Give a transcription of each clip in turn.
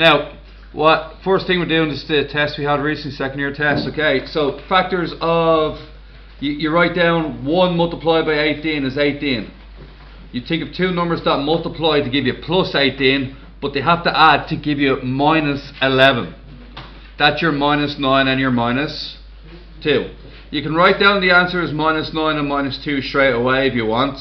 Now, first thing we're doing is the test we had recently, second year test. Okay, so factors of, you write down 1 multiplied by 18 is 18. You think of two numbers that multiply to give you plus 18, but they have to add to give you minus 11. That's your minus 9 and your minus 2. You can write down the answer as minus 9 and minus 2 straight away if you want,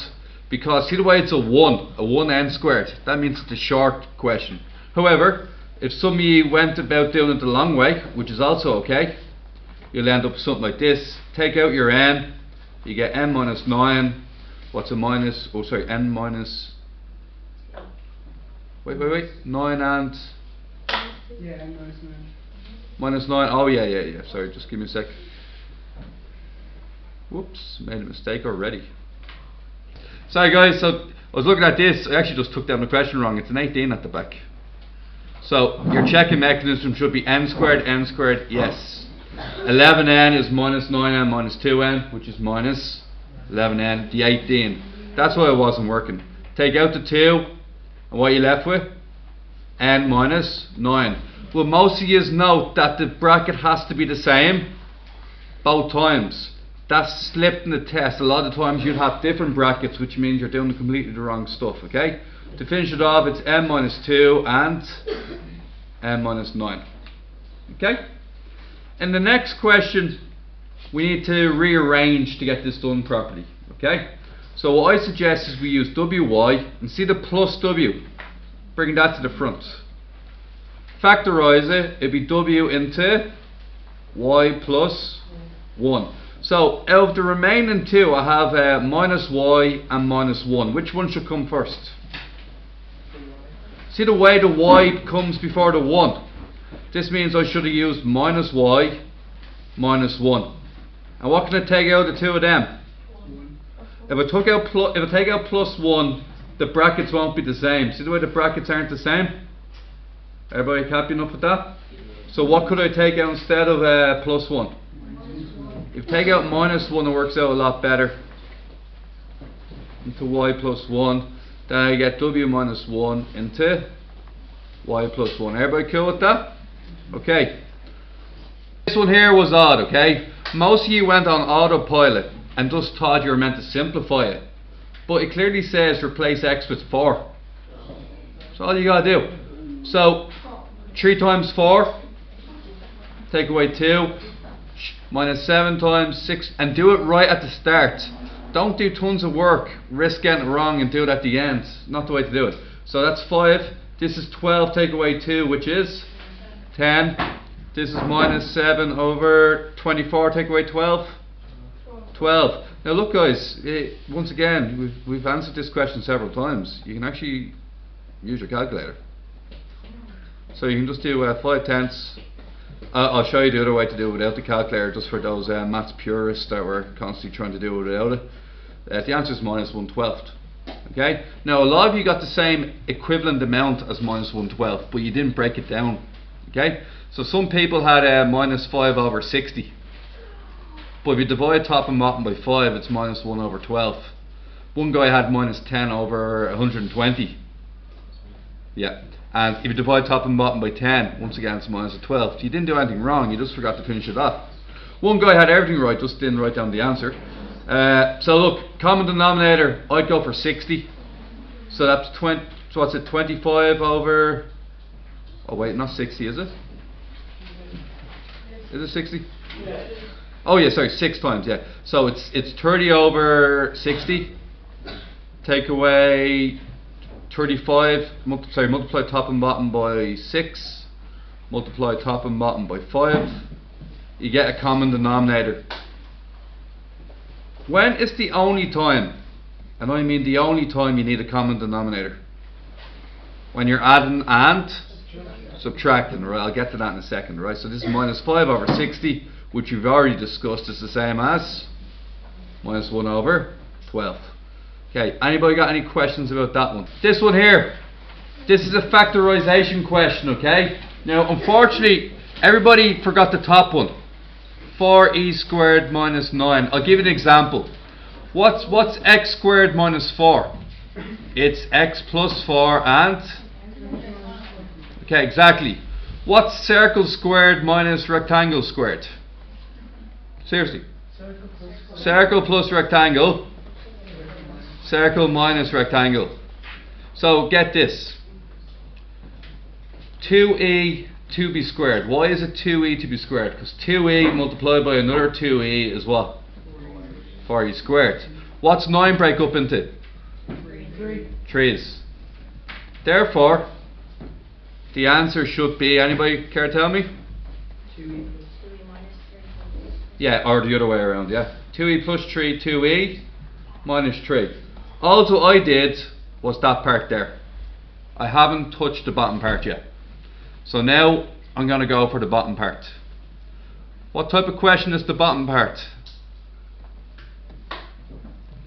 because see the way it's a 1n squared, that means it's a short question. However, if some of you went about doing it the long way, which is also okay, you'll end up with something like this. Take out your n, you get n minus 9. What's a minus? Oh, sorry, n minus. Wait. 9 and. Yeah, n minus 9. Minus 9. Oh, yeah. Sorry, just give me a sec. Whoops, made a mistake already. Sorry, guys. So I was looking at this. I actually just took down the question wrong. It's an 18 at the back. So your checking mechanism should be n squared, yes. 11n is minus 9n minus 2n, which is minus 11n, the 18. That's why it wasn't working. Take out the 2, and what are you left with? N minus 9. Well, most of you note that the bracket has to be the same both times. That's slipped in the test. A lot of times you'd have different brackets, which means you're doing completely the wrong stuff, okay? To finish it off, it's n minus 2 and n minus 9. Okay? In the next question, we need to rearrange to get this done properly. Okay? So what I suggest is we use wy, and see the plus w. Bring that to the front. Factorize it, it'd be w into y plus 1. So out of the remaining two, I have minus y and minus 1. Which one should come first? See the way the y comes before the 1. This means I should have used minus y minus 1. And what can I take out of the two of them? If I take out plus 1, the brackets won't be the same. See the way the brackets aren't the same? Everybody happy enough with that? So what could I take out instead of plus 1? If you take out minus 1, it works out a lot better. Into y plus 1. Then I get w minus 1 into y plus 1. Everybody cool with that? Okay. This one here was odd, okay? Most of you went on autopilot and just thought you were meant to simplify it. But it clearly says replace x with 4. That's all you gotta do. So, 3 times 4, take away 2, minus 7 times 6, and do it right at the start. Don't do tons of work, risk getting it wrong and do it at the end. Not the way to do it. So that's 5. This is 12, take away 2, which is 10. This is minus 7 over 24, take away 12. 12. Now look guys, once again, we've answered this question several times. You can actually use your calculator. So you can just do 5 tenths. I'll show you the other way to do it without the calculator, just for those maths purists that were constantly trying to do it without it. The answer is minus 1/12. Okay? Now a lot of you got the same equivalent amount as minus 1/12, but you didn't break it down. Okay? So some people had minus 5 over 60. But if you divide top and bottom by 5, it's minus 1 over 12. One guy had minus 10 over 120. Yeah. And if you divide top and bottom by 10, once again it's minus 12. So you didn't do anything wrong, you just forgot to finish it off. One guy had everything right, just didn't write down the answer. So look, common denominator, I'd go for 60. So that's 20, so what's it, 25 over, oh wait, not 60 is it? Is it 60? Yeah. Oh yeah, sorry, 6 times, yeah. So it's 30 over 60. Take away 35, multiply top and bottom by 6, multiply top and bottom by 5, you get a common denominator. When is the only time, and I mean the only time, you need a common denominator? When you're adding and subtracting, right? I'll get to that in a second, right? So this is minus 5 over 60, which we've already discussed is the same as minus 1 over 12. Okay, anybody got any questions about that one? This one here, this is a factorization question, okay? Now, unfortunately, everybody forgot the top one. 4e squared minus 9. I'll give you an example. What's x squared minus 4? It's x plus 4 and... Okay, exactly. What's circle squared minus rectangle squared? Seriously. Circle plus rectangle. Circle minus rectangle. So get this. 2e 2b squared. Why is it 2e to be squared? Because 2e multiplied by another 2e is what? 4e squared. What's 9 break up into? 3's. Therefore, the answer should be, anybody care to tell me? 2e. Yeah, or the other way around, yeah. 2e plus 3, 2e minus 3. All I did was that part there. I haven't touched the bottom part yet. So now I'm going to go for the bottom part. What type of question is the bottom part?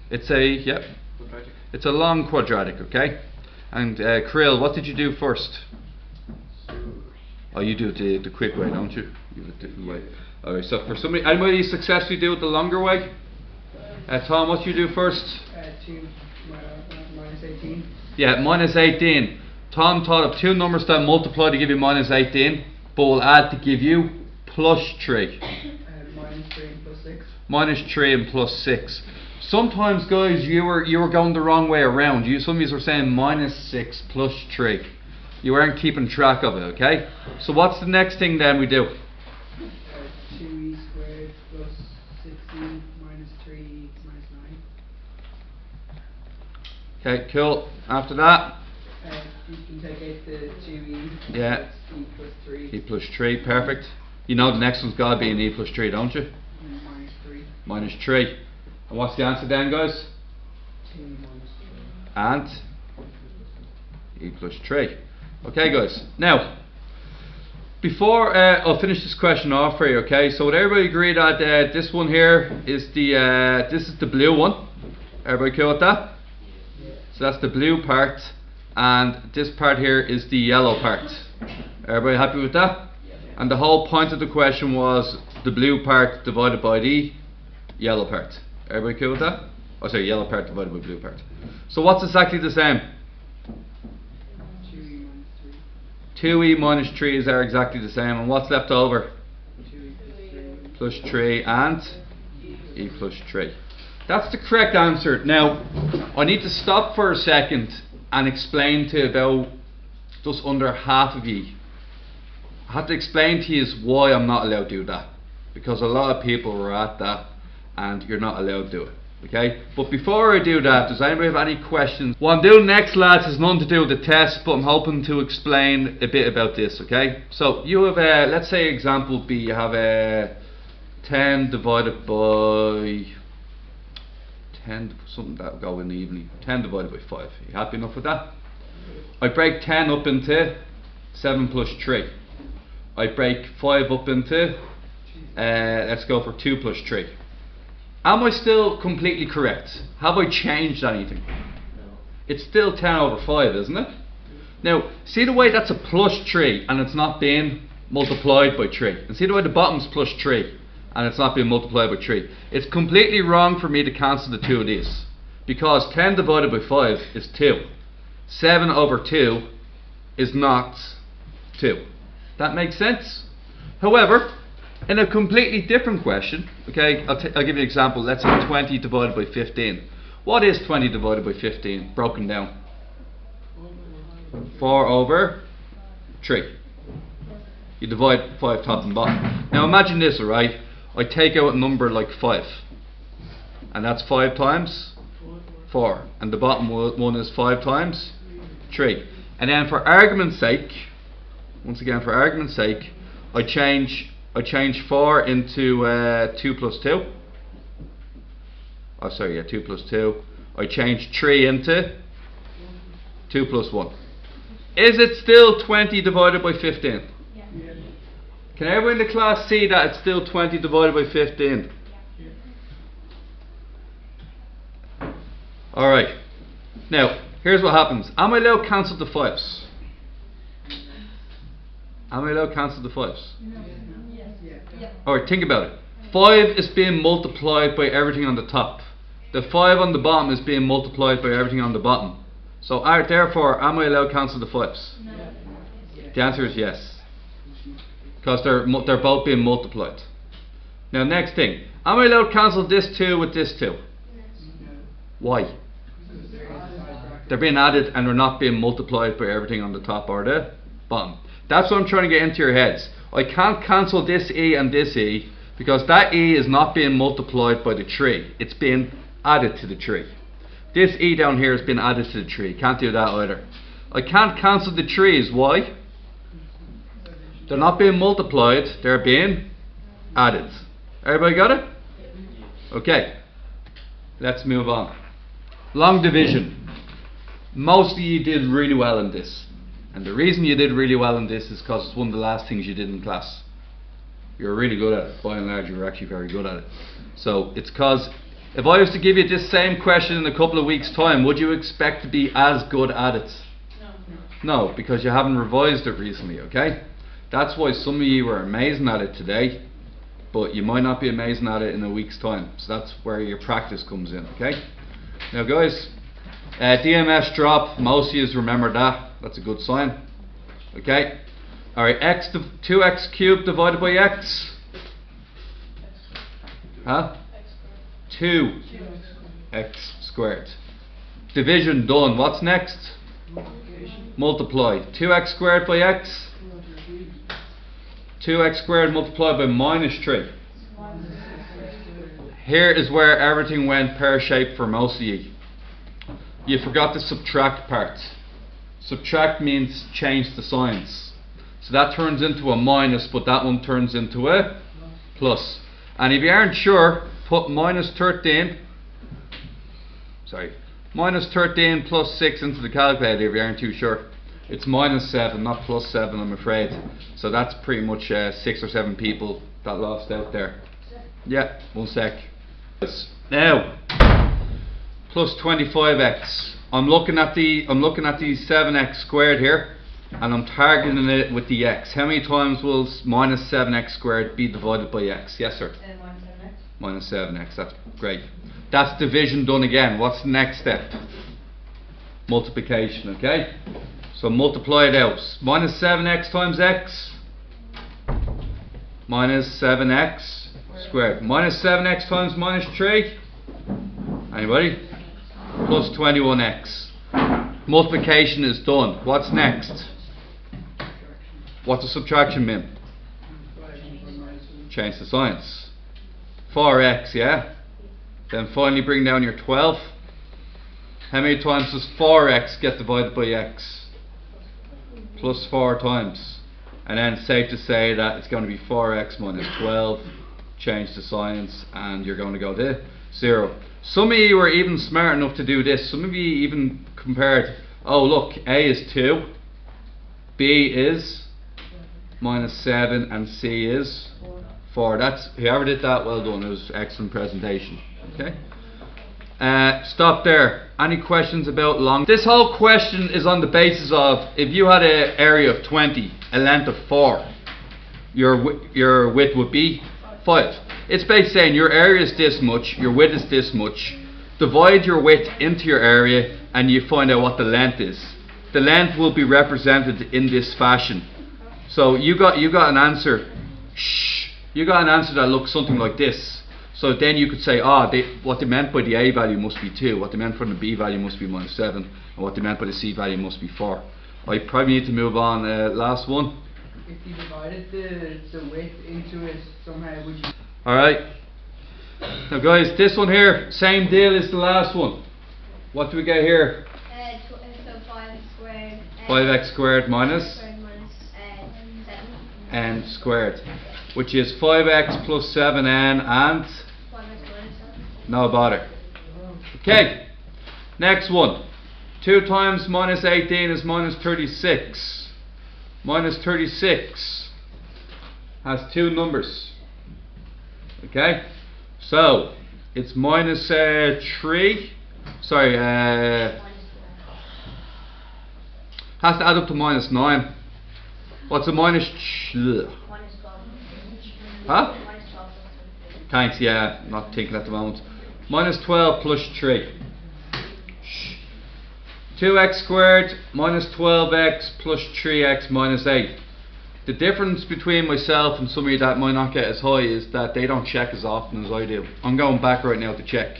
It's a long quadratic, okay? And Krill, what did you do first? Oh, you do it the quick way, don't you? You do it the different way. Alright, so for somebody, anybody successfully do it the longer way? Tom, what did you do first? 2 minus 18. Yeah, minus 18. Tom thought of two numbers that multiply to give you minus 18, but will add to give you plus 3. Minus 3 and plus 6. Minus 3 and plus 6. Sometimes, guys, you were going the wrong way around. Some of you were saying minus 6 plus 3. You weren't keeping track of it, okay? So what's the next thing then we do? 2e squared plus 6e minus 3 minus 9. Okay, cool. After that? You can take out the 2e. Yeah. E plus 3. E plus 3, perfect. You know the next one's got to be an e plus 3, don't you? Minus 3. Minus 3. And what's the answer then, guys? 2 minus 3. And e plus 3. Okay, guys. Now, before I'll finish this question off for you, okay? So would everybody agree that this one here is the blue one? Everybody cool with that? So that's the blue part, and this part here is the yellow part. Everybody happy with that? And the whole point of the question was the blue part divided by the yellow part. Everybody cool with that? Oh, sorry, yellow part divided by blue part. So what's exactly the same? 2e minus 2e 3. minus 3 are exactly the same, and what's left over? 2e Plus 3 and e plus 3. That's the correct answer. Now, I need to stop for a second and explain to about just under half of you. I have to explain to you why I'm not allowed to do that, because a lot of people were at that and you're not allowed to do it. Okay, but before I do that, does anybody have any questions? What I'm doing next, lads, has nothing to do with the test, but I'm hoping to explain a bit about this. Okay, so you have let's say example B, you have 10 divided by 10, something that will go in the evening. 10 divided by 5. Are you happy enough with that? I break 10 up into 7 plus 3. I break 5 up into let's go for 2 plus 3. Am I still completely correct? Have I changed anything? No. It's still 10 over 5, isn't it? Now, see the way that's a plus 3 and it's not being multiplied by 3. And see the way the bottom's plus 3 and it's not being multiplied by 3. It's completely wrong for me to cancel the two of these, because 10 divided by 5 is 2. 7 over 2 is not 2. That makes sense? However, in a completely different question, okay, I'll give you an example. Let's say 20 divided by 15. What is 20 divided by 15 broken down? 4 over 3. You divide 5 top and bottom. Now imagine this, alright? I take out a number like 5. And that's 5 times 4. And the bottom one is 5 times 3. And then for argument's sake, once again for argument's sake, I change 4 into 2 plus 2. Oh, sorry, yeah, 2 plus 2. I change 3 into 2 plus 1. Is it still 20 divided by 15? Yeah. Can everyone in the class see that it's still 20 divided by 15? Yeah. Alright. Now, here's what happens. Am I allowed to cancel the 5s? Am I allowed to cancel the 5s? No. Yeah. Alright, think about it. 5 is being multiplied by everything on the top. The 5 on the bottom is being multiplied by everything on the bottom. So therefore, am I allowed to cancel the 5s? No. The answer is yes. Because they're both being multiplied. Now next thing. Am I allowed to cancel this 2 with this 2? Why? They're being added and they're not being multiplied by everything on the top or the bottom. That's what I'm trying to get into your heads. I can't cancel this E and this E because that E is not being multiplied by the tree. It's being added to the tree. This E down here has been added to the tree. Can't do that either. I can't cancel the trees. Why? They're not being multiplied. They're being added. Everybody got it? Okay. Let's move on. Long division. Most of you did really well in this. And the reason you did really well in this is because it's one of the last things you did in class. You're really good at it. By and large, you're actually very good at it. So it's because if I was to give you this same question in a couple of weeks' time, would you expect to be as good at it? No, because you haven't revised it recently, okay? That's why some of you are amazing at it today, but you might not be amazing at it in a week's time. So that's where your practice comes in, okay? Now guys, DMS drop, most of you remember that. That's a good sign. Okay? Alright, 2x cubed divided by x. Huh? 2x squared. Division done. What's next? Multiply. 2x squared by x. 2x squared multiplied by minus 3. Here is where everything went pear-shaped for most of you. You forgot the subtract part. Subtract means change the signs. So that turns into a minus, but that one turns into a plus. And if you aren't sure, put minus 13 plus 6 into the calculator if you aren't too sure. It's minus 7, not plus 7, I'm afraid. So that's pretty much 6 or 7 people that lost out there. Yeah, 1 sec. Now, plus 25x. I'm looking at the 7x squared here, and I'm targeting it with the x. How many times will minus 7x squared be divided by x? Yes, sir. Minus 7x. That's great. That's division done again. What's the next step? Multiplication. Okay. So multiply it out. Minus 7x times x. Minus 7x squared. Minus 7x times minus 3. Anybody? Plus 21x. Multiplication is done. What's next? What's the subtraction mean? Change the signs. 4x, yeah? Then finally bring down your 12. How many times does 4x get divided by x? Plus 4 times. And then it's safe to say that it's going to be 4x minus 12. Change the signs and you're going to go to 0. Some of you were even smart enough to do this. Some of you even compared, oh look, A is 2, B is minus 7, and C is 4. That's, whoever did that, well done. It was excellent presentation. Okay. Stop there. Any questions about long? This whole question is on the basis of if you had an area of 20, a length of 4, your width would be 5. It's basically saying your area is this much, your width is this much. Divide your width into your area and you find out what the length is. The length will be represented in this fashion. So you got an answer. You got an answer that looks something like this. So then you could say, what they meant by the A value must be 2, what they meant from the B value must be minus 7, and what they meant by the C value must be 4. I probably need to move on. Last one. If you divided the width into it somehow, would you? Alright. Now guys, this one here, same deal as the last one. What do we get here? So 5 squared. 5x squared minus 7. n squared. Which is 5x plus 7n and 5x minus 7. no bother. Okay. Next one. 2 times minus 18 is minus 36. Minus 36 has 2 numbers. Okay, so it's minus 3. Sorry, has to add up to minus 9. What's a minus? Minus 12. Huh? Minus 12. Thanks. Yeah, not thinking at the moment. Minus 12 plus 3. 2x squared minus 12x plus 3x minus 8. The difference between myself and some of you that might not get as high is that they don't check as often as I do. I'm going back right now to check.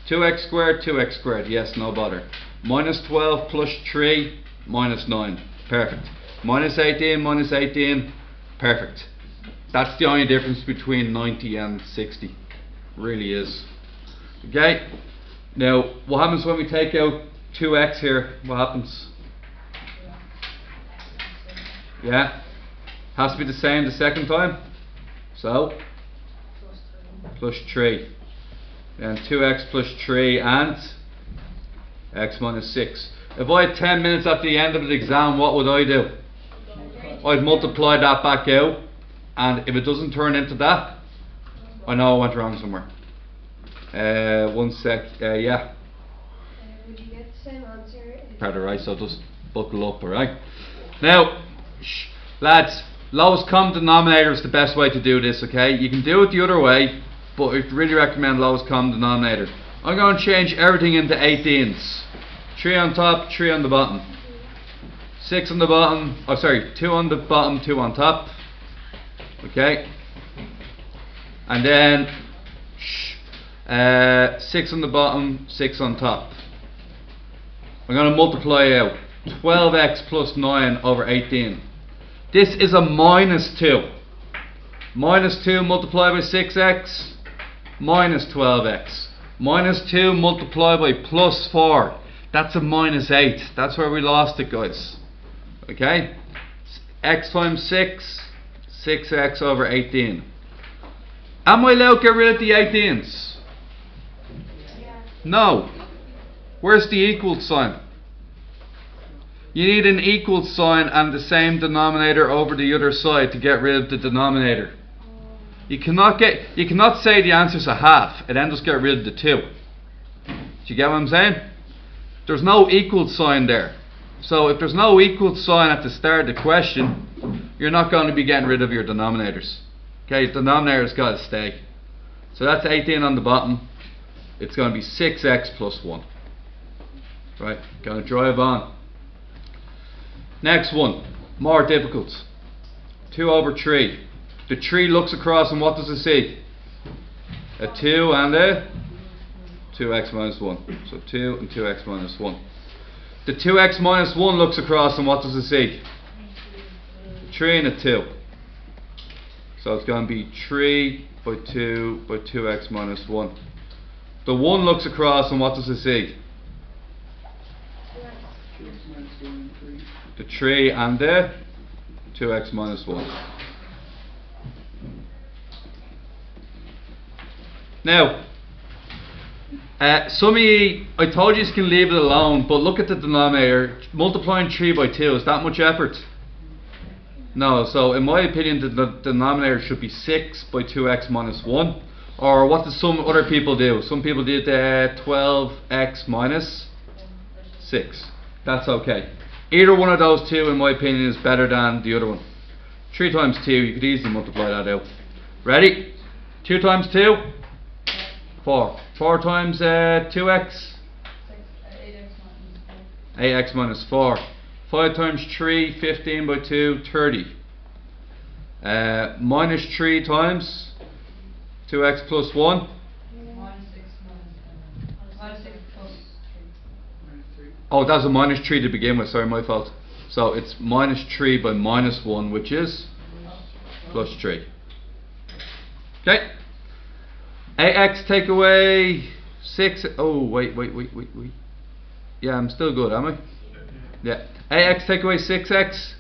2x squared, yes, no bother. Minus 12 plus 3, minus 9, perfect. Minus 18, perfect. That's the only difference between 90 and 60, really is. Okay, now what happens when we take out 2x here? What happens? Yeah, has to be the same the second time. So, plus 3. Then 2x plus 3 and x minus 6. If I had 10 minutes at the end of the exam, what would I do? I'd multiply that back out, and if it doesn't turn into that, I know I went wrong somewhere. One sec, yeah. Would you get the same answer? Part of right, so just buckle up, alright? Now, lads, lowest common denominator is the best way to do this, okay? You can do it the other way, but I really recommend lowest common denominator. I'm going to change everything into 18s. 3 on top, 3 on the bottom. 6 on the bottom, 2 on the bottom, 2 on top. Okay? And then 6 on the bottom, 6 on top. I'm going to multiply out 12x plus 9 over 18. This is a minus 2. Minus 2 multiplied by 6x, minus 12x. Minus 2 multiplied by plus 4. That's a minus 8. That's where we lost it, guys. Okay? X times 6, 6x over 18. Am I allowed to get rid of the 18s? No. Where's the equal sign? You need an equal sign and the same denominator over the other side to get rid of the denominator. You cannot say the answer's a half and then just get rid of the 2. Do you get what I'm saying? There's no equal sign there. So if there's no equal sign at the start of the question, you're not going to be getting rid of your denominators. Okay, the denominator's got to stay. So that's 18 on the bottom. It's going to be 6x plus 1. Right, going to drive on. Next one, more difficult. 2 over 3. The 3 looks across and what does it see? A 2 and a 2x minus 1. So 2 and 2x minus 1. The 2x minus 1 looks across and what does it see? 3 and a 2. So it's going to be 3 by 2 by 2x minus 1. The 1 looks across and what does it see? The 3 and the 2x minus 1. Now, some of you, I told you can leave it alone, but look at the denominator. Multiplying 3 by 2, is that much effort? No, so in my opinion the denominator should be 6 by 2x minus 1. Or what did some other people do? Some people did 12x minus 6. That's okay. Either one of those two in my opinion is better than the other one. 3 times 2, you could easily multiply that out. Ready? 2 times 2? 4. 4 times 2x? 8x minus 4. 5 times 3, 15 by 2, 30. Minus 3 times 2x plus 1. Oh, that's a minus 3 to begin with, sorry, my fault. So it's minus 3 by minus 1, which is plus 3. Okay. 8x take away 6. Oh, wait. Yeah, I'm still good, am I? Yeah. 8x take away 6x.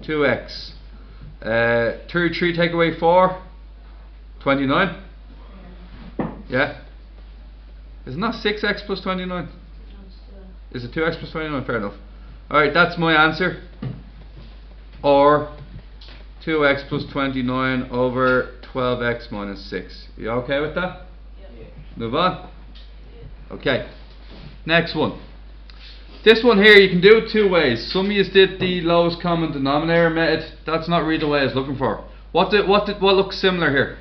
2x. 33 take away 4. 29. Yeah. Isn't that 6x plus 29? Is it 2x plus 29? Fair enough. Alright, that's my answer. Or 2x plus 29 over 12x minus 6. You okay with that? Yeah. Move on? Okay. Next one. This one here you can do it 2 ways. Some of you did the lowest common denominator method. That's not really the way I was looking for. What looks similar here?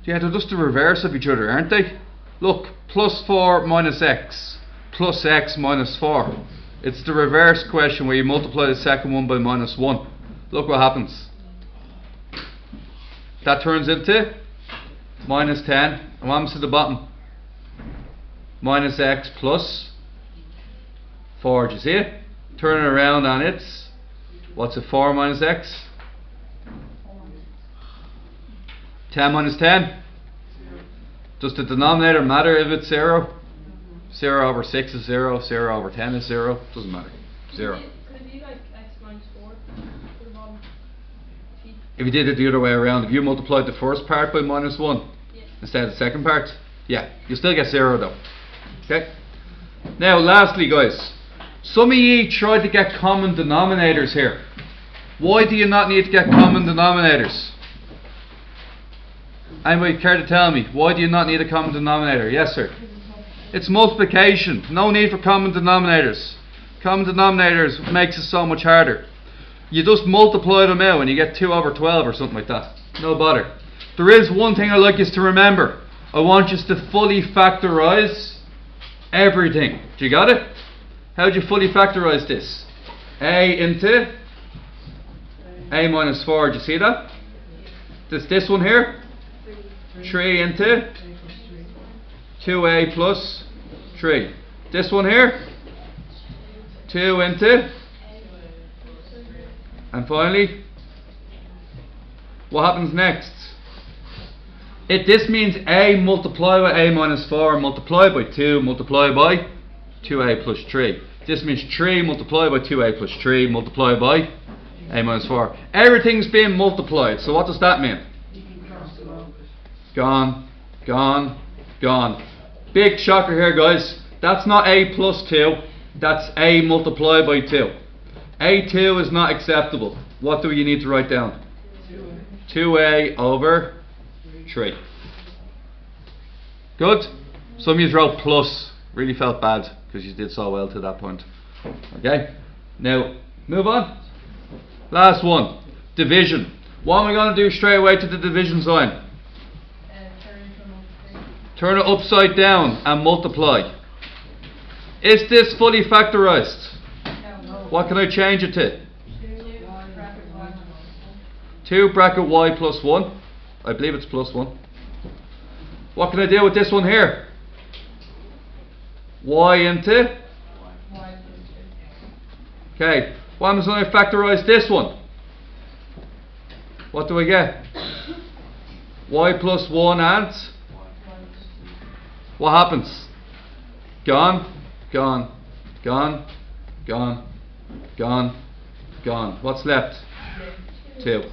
Yeah, they're just the reverse of each other, aren't they? Look, plus 4 minus x, plus x minus 4. It's the reverse question where you multiply the second one by minus 1. Look what happens. That turns into minus 10. And what happens to the bottom? Minus x plus 4. Do you see it? Turn it around and it's, what's it, 4 minus x? 10 minus 10. Does the denominator matter if it's 0? 0 over 6 is 0, 0 over 10 is 0. Doesn't matter. 0. Could it be like x minus 4 to the bottom? If you did it the other way around, if you multiplied the first part by minus 1 instead of the second part, yeah, you still get 0 though. Okay? Now, lastly, guys, some of you tried to get common denominators here. Why do you not need to get common denominators? Anybody care to tell me? Why do you not need a common denominator? Yes, sir. It's multiplication. No need for common denominators. Common denominators makes it so much harder. You just multiply them out and you get 2 over 12 or something like that. No bother. There is one thing I'd like you to remember. I want you to fully factorize everything. Do you got it? How do you fully factorize this? A into a minus 4. Do you see that? This one here? 3 into 2a plus 3. This one here? 2 into, and finally, what happens next? This means a multiplied by a minus 4 multiplied by 2 multiplied by 2a plus 3. This means 3 multiplied by 2a plus 3 multiplied by a minus 4. Everything's being multiplied. So what does that mean? Gone, gone, gone. Big shocker here, guys. That's not a plus 2. That's a multiplied by 2. a2 is not acceptable. What do you need to write down? 2a over 3. Good? Some of you wrote plus. Really felt bad because you did so well to that point. Okay? Now, move on. Last one. Division. What am I going to do straight away to the division sign? Turn it upside down and multiply. Is this fully factorized? What can I change it to? 2 bracket y plus 1. I believe it's plus 1. What can I do with this one here? Y into? Okay. What happens when I factorize this one? What do I get? Y plus 1 and? What happens? Gone, gone, gone, gone, gone, gone. What's left? 2.